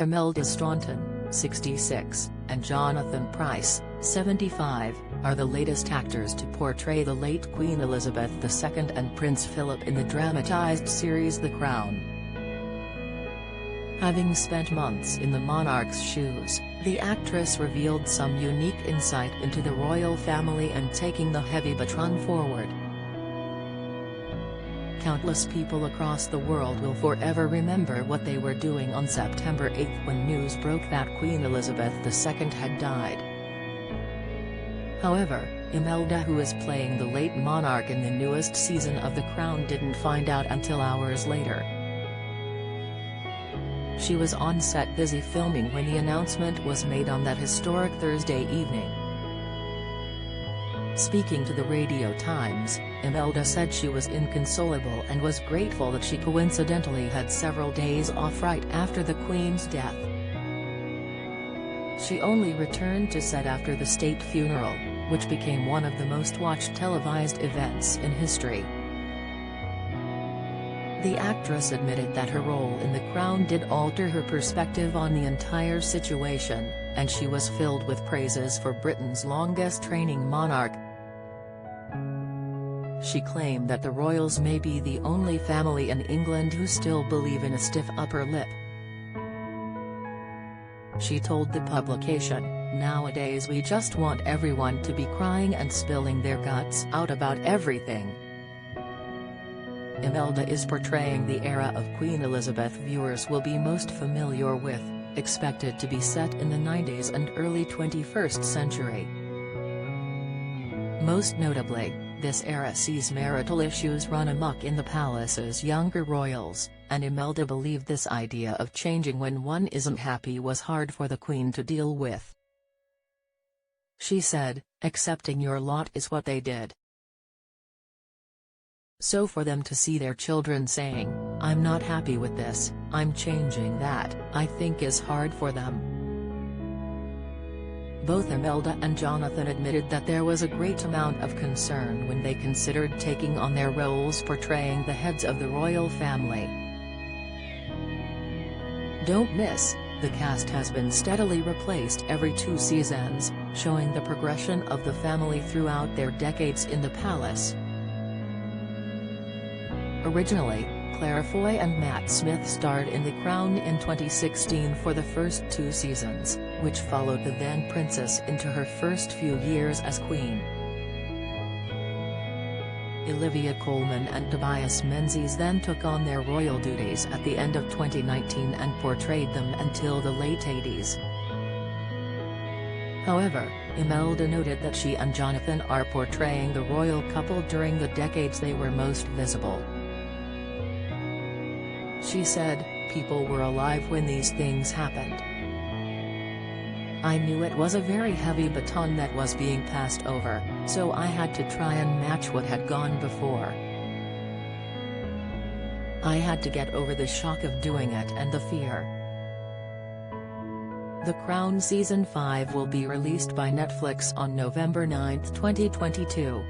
Imelda Staunton, 66, and Jonathan Pryce, 75, are the latest actors to portray the late Queen Elizabeth II and Prince Philip in the dramatized series The Crown. Having spent months in the monarch's shoes, the actress revealed some unique insight into the royal family and taking the heavy baton forward. Countless people across the world will forever remember what they were doing on September 8 when news broke that Queen Elizabeth II had died. However, Imelda, who is playing the late monarch in the newest season of The Crown, didn't find out until hours later. She was on set busy filming when the announcement was made on that historic Thursday evening. Speaking to the Radio Times, Imelda said she was inconsolable and was grateful that she coincidentally had several days off right after the Queen's death. She only returned to set after the state funeral, which became one of the most watched televised events in history. The actress admitted that her role in The Crown did alter her perspective on the entire situation, and she was filled with praises for Britain's longest-reigning monarch. She claimed that the royals may be the only family in England who still believe in a stiff upper lip. She told the publication, "Nowadays we just want everyone to be crying and spilling their guts out about everything." Imelda is portraying the era of Queen Elizabeth viewers will be most familiar with, expected to be set in the 90s and early 21st century. Most notably, this era sees marital issues run amok in the palace's younger royals, and Imelda believed this idea of changing when one isn't happy was hard for the Queen to deal with. She said, "Accepting your lot is what they did. So for them to see their children saying, 'I'm not happy with this, I'm changing that,' I think is hard for them." Both Imelda and Jonathan admitted that there was a great amount of concern when they considered taking on their roles portraying the heads of the royal family. Don't miss, the cast has been steadily replaced every 2 seasons, showing the progression of the family throughout their decades in the palace. Originally, Claire Foy and Matt Smith starred in The Crown in 2016 for the first 2 seasons, which followed the then princess into her first few years as queen. Olivia Colman and Tobias Menzies then took on their royal duties at the end of 2019 and portrayed them until the late 80s. However, Imelda noted that she and Jonathan are portraying the royal couple during the decades they were most visible. She said, "People were alive when these things happened. I knew it was a very heavy baton that was being passed over, so I had to try and match what had gone before. I had to get over the shock of doing it and the fear." The Crown Season 5 will be released by Netflix on November 9, 2022.